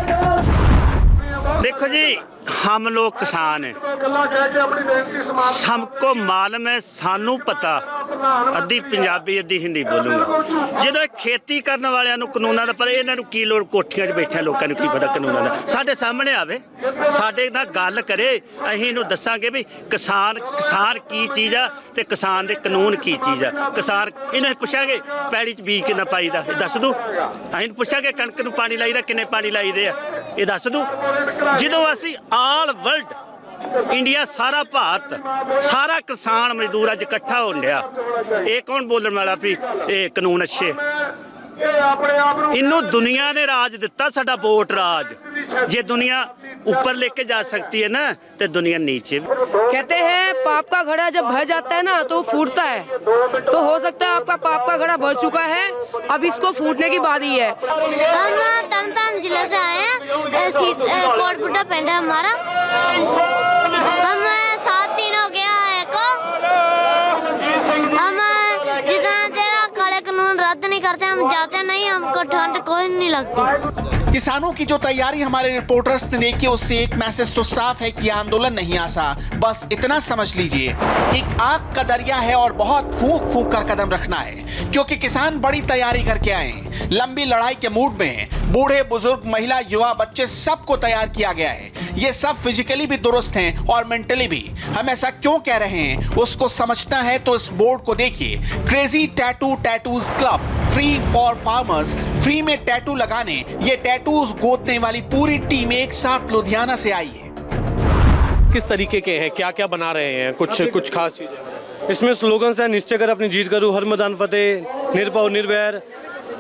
देखो जी, हम लोग किसान हैं, सबको मालूम है, सानू पता, अद्धी पंजाबी अद्धी हिंदी बोलूंगा। जो खेती करने वाले कानूनों का पर इन्होंने की लोड़, कोठियां बैठे लोगों को की पता कानूनों का। साढ़े सामने आवे, साढ़े नाल गल करे, असीं इहनूं दसांगे भी किसान की चीज़ आ ते किसान दे कानून की चीज़ आ। किसान इन्हें पुछांगे पैड़ी च बीज किन्ना पाईदा, दस दू। असीं पुछांगे कणक नूं पानी लाईदा, किन्ने पानी लाईदे आ, ये दस दू। जदों असीं ऑल वर्ल्ड इंडिया, सारा भारत, सारा किसान मजदूर अज इकट्ठा हो लिया, ये कौन बोलने वाला भी ये कानून अच्छे? इन्हों दुनिया ने राज दिता, साडा वोट राज। जे दुनिया ऊपर लेके जा सकती है ना तो दुनिया नीचे। कहते हैं पाप का घड़ा जब भर जाता है ना तो फूटता है, तो हो सकता है आपका पाप का घड़ा भर चुका है, अब इसको फूटने की बारी है। हम तरनतारन जिले से आए हैं, कोटपुटा पिंड है हमारा। हम 7 दिन हो गया है को, हम जितना तेरा काले कानून रद्द नहीं करते, हम जाते नहीं, हमको ठंड कोई नहीं लगती। किसानों की जो तैयारी हमारे रिपोर्टर्स ने देखी, उससे एक मैसेज तो साफ है कि आंदोलन नहीं आसा। बस इतना समझ लीजिए, एक आग का दरिया है और बहुत फूंक फूंक कर कदम रखना है, क्योंकि किसान बड़ी तैयारी करके आए हैं, लंबी लड़ाई के मूड में हैं। बूढ़े बुजुर्ग, महिला, युवा, बच्चे, सबको तैयार किया गया है। ये सब फिजिकली भी दुरुस्त हैं और मेंटली भी। हम ऐसा क्यों कह रहे हैं उसको समझना है तो इस बोर्ड को देखिए, crazy tattoos club, free for farmers. Free में टैटू लगाने, ये टैटूज गोदने वाली पूरी टीम एक साथ लुधियाना से आई है। किस तरीके के हैं, क्या क्या बना रहे हैं, कुछ खास चीजें? इसमें स्लोगन है, निश्चय कर अपनी जीत करूं, हर मैदान फतेह, निर्भय निर्वैर,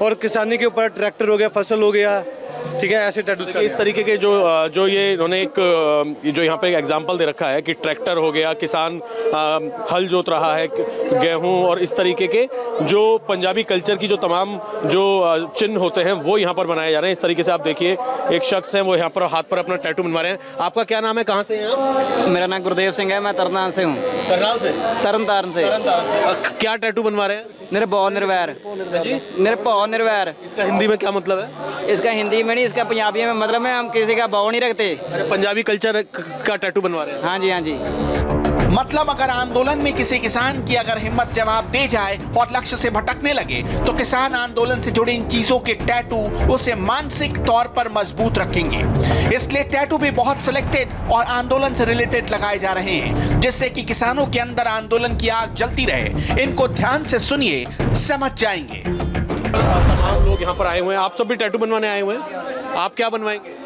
और किसानी के ऊपर ट्रैक्टर हो गया, फसल हो गया, ठीक है, ऐसे टैटूज। इस तरीके के जो ये इन्होंने एक जो यहाँ पे एक एग्जाम्पल दे रखा है कि ट्रैक्टर हो गया, किसान हल जोत रहा है, गेहूं, और इस तरीके के जो पंजाबी कल्चर की जो तमाम जो चिन्ह होते हैं वो यहाँ पर बनाए जा रहे हैं। इस तरीके से आप देखिए, एक शख्स है वो यहाँ पर हाथ पर अपना टैटू बनवा रहे हैं। आपका क्या नाम है, कहाँ से हैं आप? मेरा नाम गुरदेव सिंह है, मैं तरनतारन से हूँ। तरनतारन से। क्या टैटू बनवा रहे हैं? निर्भय निर्वैर। निर्भय निर्वैर, इसका हिंदी में क्या मतलब है? इसका हिंदी में नहीं, इसका पंजाबी में मतलब है हम किसी का भाव नहीं रखते। पंजाबी कल्चर का टैटू बनवा रहे हैं? हाँ जी, हाँ जी। मतलब अगर आंदोलन में किसी किसान की अगर हिम्मत जवाब दे जाए और लक्ष्य से भटकने लगे तो किसान आंदोलन से जुड़ी इन चीजों के टैटू उसे मानसिक तौर पर मजबूत रखेंगे। इसलिए टैटू भी बहुत सिलेक्टेड और आंदोलन से रिलेटेड लगाए जा रहे हैं, जिससे कि किसानों के अंदर आंदोलन की आग जलती रहे। इनको ध्यान से सुनिए, समझ जाएंगे। तमाम लोग यहाँ पर आए हुए हैं, आप सब भी टैटू बनवाने आए हुए हैं, आप क्या बनवाएंगे?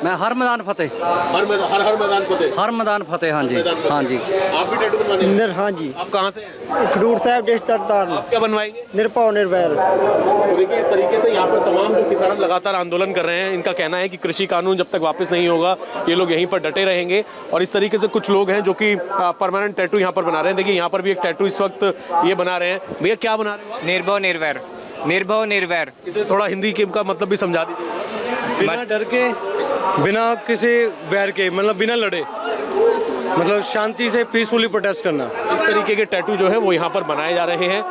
मैं हर मैदान फतेह। हर मैदान फतेह। हर मैदान फतेह। हाँ जी, हाँ जी। आप भी टैटू बनवाने? हाँ जी। आप कहाँ से हैं? खडूर साहब डिस्ट्रिक्ट। आप क्या बनवाएंगे? निरपौ निर्वैर। तो देखिए, इस तरीके से यहाँ पर तमाम जो किसान लगातार आंदोलन कर रहे हैं, इनका कहना है कि कृषि कानून जब तक वापस नहीं होगा ये लोग यहीं पर डटे रहेंगे। और इस तरीके से कुछ लोग हैं जो कि परमानेंट टैटू यहाँ पर बना रहे हैं। देखिए, यहाँ पर भी एक टैटू इस वक्त ये बना रहे हैं। भैया क्या बना रहे हो? निर्भव निर्वैर। निर्भव निर्वैर। इसे थोड़ा हिंदी के का मतलब भी समझा दीजिए। बिना डर के, बिना किसी बैर के, मतलब बिना लड़े, मतलब शांति से पीसफुली प्रोटेस्ट करना। इस तरीके के टैटू जो है वो यहाँ पर बनाए जा रहे हैं।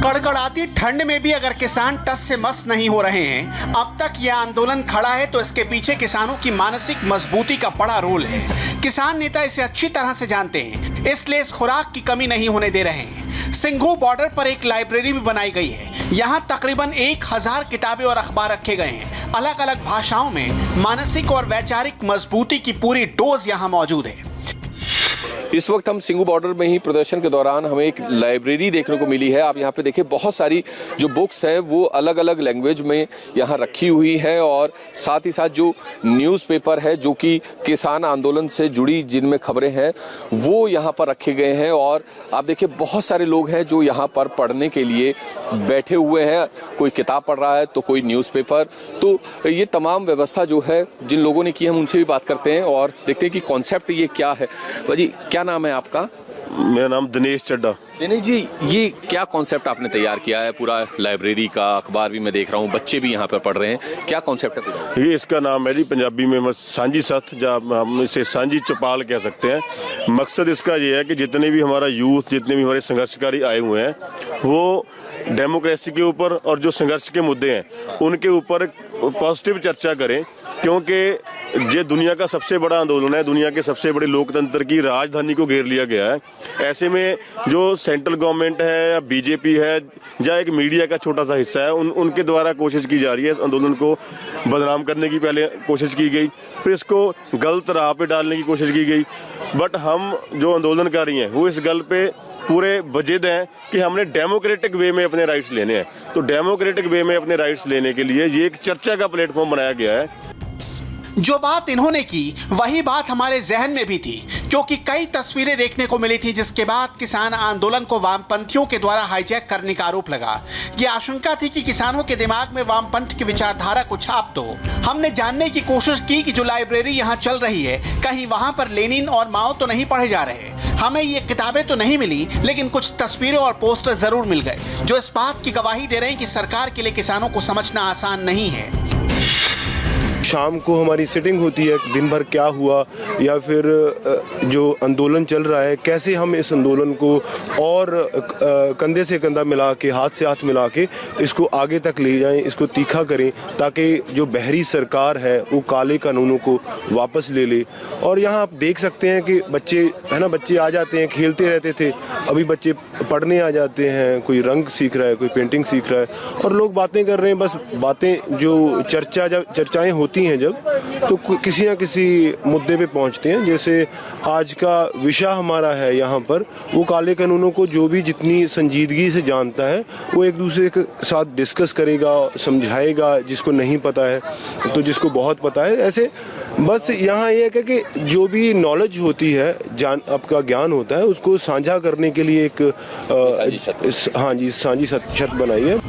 कड़कड़ाती ठंड में भी अगर किसान टस से मस नहीं हो रहे हैं, अब तक यह आंदोलन खड़ा है तो इसके पीछे किसानों की मानसिक मजबूती का बड़ा रोल है। किसान नेता इसे अच्छी तरह से जानते हैं, इसलिए इस खुराक की कमी नहीं होने दे रहे हैं। सिंघू बॉर्डर पर एक लाइब्रेरी भी बनाई गई है। यहाँ तकरीबन 1000 किताबें और अखबार रखे गए हैं। अलग अलग भाषाओं में मानसिक और वैचारिक मजबूती की पूरी डोज यहाँ मौजूद है। इस वक्त हम सिंघू बॉर्डर में ही प्रदर्शन के दौरान हमें एक लाइब्रेरी देखने को मिली है। आप यहाँ पे देखिए, बहुत सारी जो बुक्स हैं वो अलग अलग लैंग्वेज में यहाँ रखी हुई है और साथ ही साथ जो न्यूज़पेपर है जो कि किसान आंदोलन से जुड़ी जिनमें खबरें हैं वो यहाँ पर रखे गए हैं। और आप देखिए, बहुत सारे लोग हैं जो यहाँ पर पढ़ने के लिए बैठे हुए हैं। कोई किताब पढ़ रहा है तो कोई न्यूज़पेपर। तो ये तमाम व्यवस्था जो है जिन लोगों ने की, हम उनसे भी बात करते हैं और देखते हैं कि कॉन्सेप्ट ये क्या है। भाजी, क्या नाम है आपका? मेरा नाम दिनेश चड्डा। दिनेश जी, ये क्या कॉन्सेप्ट आपने तैयार किया है? पूरा लाइब्रेरी का, अखबार भी मैं देख रहा हूँ, बच्चे भी यहाँ पर पढ़ रहे हैं, क्या कॉन्सेप्ट है? ये इसका नाम है जी पंजाबी में सांझी सथ, जब हम इसे सांझी चौपाल कह सकते हैं। मकसद इसका ये है कि जितने भी हमारा यूथ, जितने भी हमारे संघर्षकारी आए हुए हैं वो डेमोक्रेसी के ऊपर और जो संघर्ष के मुद्दे हैं उनके ऊपर पॉजिटिव चर्चा करें, क्योंकि ये दुनिया का सबसे बड़ा आंदोलन है। दुनिया के सबसे बड़े लोकतंत्र की राजधानी को घेर लिया गया है। ऐसे में जो सेंट्रल गवर्नमेंट है या बीजेपी है या एक मीडिया का छोटा सा हिस्सा है, उनके द्वारा कोशिश की जा रही है इस आंदोलन को बदनाम करने की। पहले कोशिश की गई, फिर इसको गलत राह पे डालने की कोशिश की गई। बट हम जो आंदोलनकारी हैं वो इस गल पे पूरे वजिद हैं कि हमने डेमोक्रेटिक वे में अपने राइट्स लेने हैं। तो डेमोक्रेटिक वे में अपने राइट्स लेने के लिए ये एक चर्चा का प्लेटफॉर्म बनाया गया है। जो बात इन्होंने की वही बात हमारे जहन में भी थी, क्योंकि कई तस्वीरें देखने को मिली थी जिसके बाद किसान आंदोलन को वामपंथियों के द्वारा हाईजैक करने का आरोप लगा। ये आशंका थी कि किसानों के दिमाग में वामपंथ की विचारधारा को छाप दो। हमने जानने की कोशिश की कि जो लाइब्रेरी यहाँ चल रही है, कहीं वहाँ पर लेनिन और माओ तो नहीं पढ़े जा रहे। हमें ये किताबें तो नहीं मिली, लेकिन कुछ तस्वीरें और पोस्टर जरूर मिल गए जो इस बात की गवाही दे रहे हैं कि सरकार के लिए किसानों को समझना आसान नहीं है। शाम को हमारी सिटिंग होती है, दिन भर क्या हुआ या फिर जो आंदोलन चल रहा है, कैसे हम इस आंदोलन को और कंधे से कंधा मिला के, हाथ से हाथ मिला के इसको आगे तक ले जाएं, इसको तीखा करें, ताकि जो बहरी सरकार है वो काले कानूनों को वापस ले ले। और यहाँ आप देख सकते हैं कि बच्चे है ना, बच्चे आ जाते हैं, खेलते रहते थे, अभी बच्चे पढ़ने आ जाते हैं, कोई रंग सीख रहा है, कोई पेंटिंग सीख रहा है और लोग बातें कर रहे हैं। बस बातें जो चर्चाएं होती हैं जब, तो किसी न किसी मुद्दे पे पहुंचते हैं। जैसे आज का विषय हमारा है यहाँ पर, वो काले कानूनों को जो भी जितनी संजीदगी से जानता है वो एक दूसरे के साथ डिस्कस करेगा, समझाएगा, जिसको नहीं पता है तो जिसको बहुत पता है। ऐसे बस यहाँ ये है कि जो भी नॉलेज होती है, आपका ज्ञान होता है, उसको साझा करने के लिए एक सांझी छत बनाई है।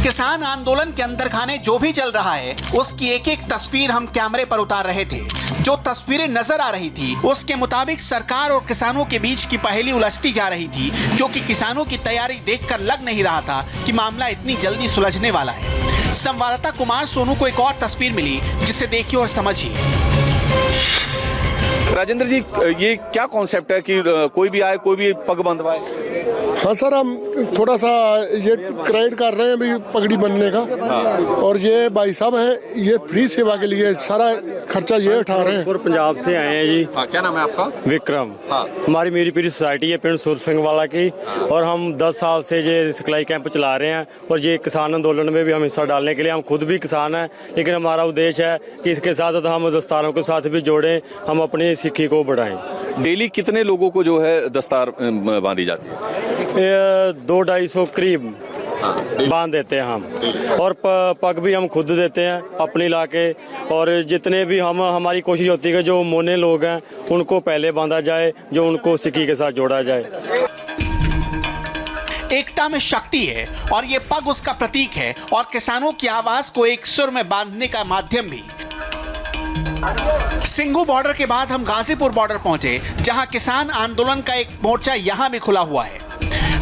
किसान आंदोलन के अंदर खाने जो भी चल रहा है उसकी एक एक तस्वीर हम कैमरे पर उतार रहे थे। जो तस्वीरें नजर आ रही थी उसके मुताबिक सरकार और किसानों के बीच की पहेली उलझती जा रही थी, क्योंकि किसानों की तैयारी देखकर लग नहीं रहा था कि मामला इतनी जल्दी सुलझने वाला है। संवाददाता कुमार सोनू को एक और तस्वीर मिली, जिसे देखिए और समझिए। राजेंद्र जी, ये क्या कॉन्सेप्ट है कि कोई भी आए, कोई भी पग बंधवाए? हाँ सर, हम थोड़ा सा ये क्रेडिट कर रहे हैं अभी पगड़ी बनने का। और ये भाई साहब हैं, ये फ्री सेवा के लिए सारा खर्चा ये उठा रहे हैं। पंजाब से आए हैं जी। क्या नाम है आपका? विक्रम। हमारी मेरी पूरी सोसाइटी है पिंड सुर सिंह वाला की, और हम 10 साल से ये सिखलाई कैंप चला रहे हैं। और ये किसान आंदोलन में भी हम हिस्सा डालने के लिए, हम खुद भी किसान हैं, लेकिन हमारा उद्देश्य है कि इसके साथ साथ हम दस्तारों के साथ भी जोड़ें, हम अपनी सिक्की को बढ़ाएं। डेली कितने लोगों को जो है दस्तार बांधी जाती है? 200-250 करीब बांध देते हैं हम, और पग भी हम खुद देते हैं अपनी लाके। और जितने भी हमारी कोशिश होती है कि जो मोने लोग हैं उनको पहले बांधा जाए, जो उनको सिक्की के साथ जोड़ा जाए। एकता में शक्ति है और ये पग उसका प्रतीक है, और किसानों की आवाज को एक सुर में बांधने का माध्यम भी। सिंघू बॉर्डर के बाद हम गाजीपुर बॉर्डर पहुंचे, जहां किसान आंदोलन का एक मोर्चा यहां भी खुला हुआ है।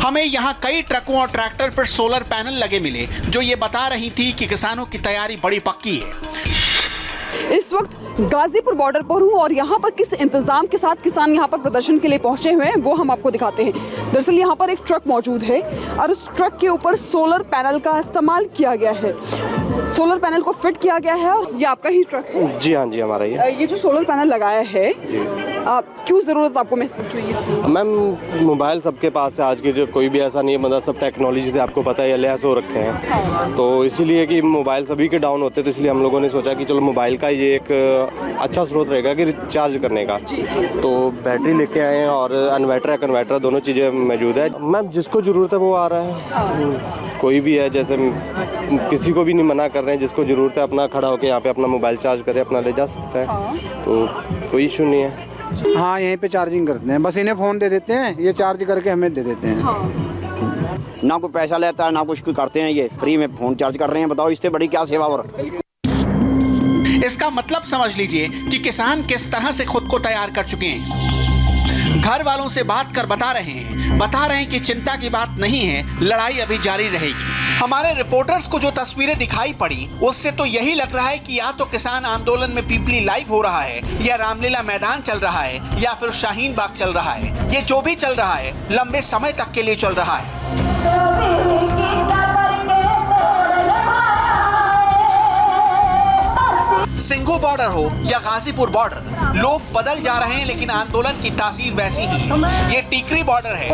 हमें यहां कई ट्रकों और ट्रैक्टर पर सोलर पैनल लगे मिले, जो ये बता रही थी कि किसानों की तैयारी बड़ी पक्की है। इस वक्त गाजीपुर बॉर्डर पर हूँ और यहाँ पर किस इंतजाम के साथ किसान यहाँ पर प्रदर्शन के लिए पहुंचे हुए हैं वो हम आपको दिखाते हैं। दरअसल यहाँ पर एक ट्रक मौजूद है और उस ट्रक के ऊपर सोलर पैनल का इस्तेमाल किया गया है। सोलर पैनल को फिट किया गया है। और ये आपका ही ट्रक है? जी हाँ जी, हमारा ये जो सोलर पैनल लगाया है, क्यों जरूरत आपको महसूस हुई इसकी? मैम, मोबाइल सबके पास है आज के, जो कोई भी ऐसा नहीं है, मतलब सब टेक्नोलॉजी से आपको पता है लैस हो रखे हैं। तो इसीलिए कि मोबाइल सभी के डाउन होते, तो इसलिए हम लोगों ने सोचा कि चलो मोबाइल का ये एक अच्छा स्रोत रहेगा कि रिचार्ज करने का। तो बैटरी लेके आए हैं और इन्वर्टर है, कन्वर्टर, दोनों चीज़ें मौजूद है। मैम, जिसको ज़रूरत है वो आ रहा है, कोई भी है, जैसे किसी को भी नहीं मना कर रहे हैं। जिसको ज़रूरत है अपना खड़ा होकर यहाँ पे अपना मोबाइल चार्ज करे, अपना ले जा सकता है। तो कोई इशू नहीं है। हाँ, यहीं पे चार्जिंग करते हैं, बस इन्हें फ़ोन दे देते हैं, ये चार्ज करके हमें दे देते हैं। ना कोई पैसा लेता है ना कुछ करते हैं, ये फ्री में फ़ोन चार्ज कर रहे हैं। बताओ इससे बड़ी क्या सेवा और। इसका मतलब समझ लीजिए कि किसान किस तरह से खुद को तैयार कर चुके हैं। घर वालों से बात कर बता रहे हैं कि चिंता की बात नहीं है, लड़ाई अभी जारी रहेगी। हमारे रिपोर्टर्स को जो तस्वीरें दिखाई पड़ी, उससे तो यही लग रहा है कि या तो किसान आंदोलन में पीपली लाइव हो रहा है, या रामलीला मैदान चल रहा है, या फिर शाहीन बाग चल रहा है। ये जो भी चल रहा है लंबे समय तक के लिए चल रहा है। सिंघू बॉर्डर हो या गाजीपुर बॉर्डर, लोग बदल जा रहे हैं, लेकिन आंदोलन की तासीर वैसी ही है। ये टीकरी बॉर्डर है,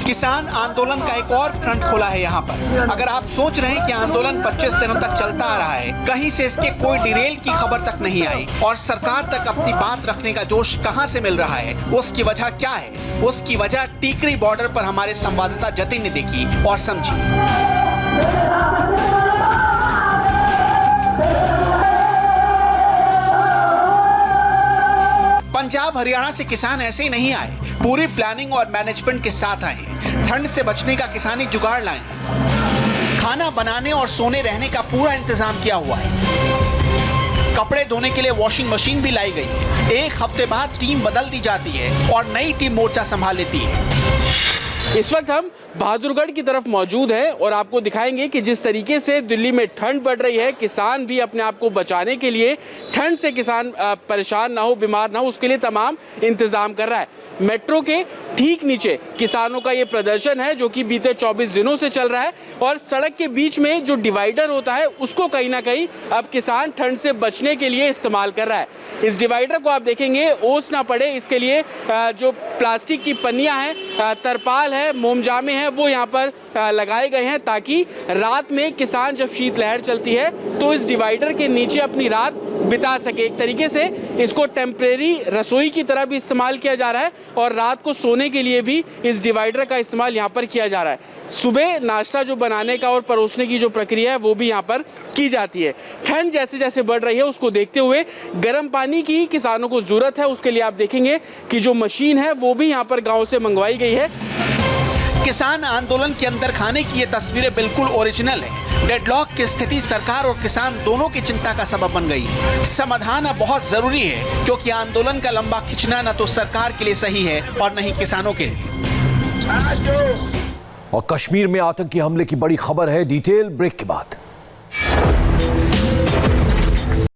किसान आंदोलन का एक और फ्रंट खुला है यहाँ पर। अगर आप सोच रहे हैं कि आंदोलन 25 दिनों तक चलता आ रहा है, कहीं से इसके कोई डिरेल की खबर तक नहीं आई, और सरकार तक अपनी बात रखने का जोश कहाँ से मिल रहा है, उसकी वजह क्या है? उसकी वजह टीकरी बॉर्डर पर हमारे संवाददाता जतिन ने देखी और समझी। पंजाब हरियाणा से किसान ऐसे ही नहीं आए, पूरी प्लानिंग और मैनेजमेंट के साथ आए। ठंड से बचने का किसानी जुगाड़ लाए, खाना बनाने और सोने रहने का पूरा इंतजाम किया हुआ है। कपड़े धोने के लिए वॉशिंग मशीन भी लाई गई है। एक हफ्ते बाद टीम बदल दी जाती है और नई टीम मोर्चा संभाल लेती है। इस वक्त हम बहादुरगढ़ की तरफ मौजूद हैं और आपको दिखाएंगे कि जिस तरीके से दिल्ली में ठंड बढ़ रही है, किसान भी अपने आप को बचाने के लिए, ठंड से किसान परेशान ना हो, बीमार ना हो, उसके लिए तमाम इंतजाम कर रहा है। मेट्रो के ठीक नीचे किसानों का ये प्रदर्शन है जो कि बीते 24 दिनों से चल रहा है, और सड़क के बीच में जो डिवाइडर होता है उसको कहीं ना कहीं अब किसान ठंड से बचने के लिए इस्तेमाल कर रहा है। इस डिवाइडर को आप देखेंगे ओस ना पड़े, इसके लिए जो प्लास्टिक की पन्नियां हैं, तरपाल है, मोमजामे हैं, वो यहाँ पर लगाए गए हैं, ताकि रात में किसान जब शीतलहर चलती है तो इस डिवाइडर के नीचे अपनी रात बिता सके। एक तरीके से इसको टेम्परेरी रसोई की तरह भी इस्तेमाल किया जा रहा है, और रात को सोने के लिए भी इस डिवाइडर का इस्तेमाल यहाँ पर किया जा रहा है। सुबह नाश्ता जो बनाने का और परोसने की जो प्रक्रिया है वो भी यहाँ पर की जाती है। ठंड जैसे जैसे बढ़ रही है उसको देखते हुए गर्म पानी की किसानों को जरूरत है। उसके लिए आप देखेंगे कि जो मशीन है वो भी यहाँ पर गाँव से मंगवाई गई है। किसान आंदोलन के अंदर खाने की ये तस्वीरें बिल्कुल ओरिजिनल है। डेडलॉक की स्थिति सरकार और किसान दोनों की चिंता का सबब बन गई। समाधान अब बहुत जरूरी है, क्योंकि आंदोलन का लंबा खिंचना न तो सरकार के लिए सही है और न ही किसानों के लिए। और कश्मीर में आतंकी हमले की बड़ी खबर है, डिटेल ब्रेक के बाद।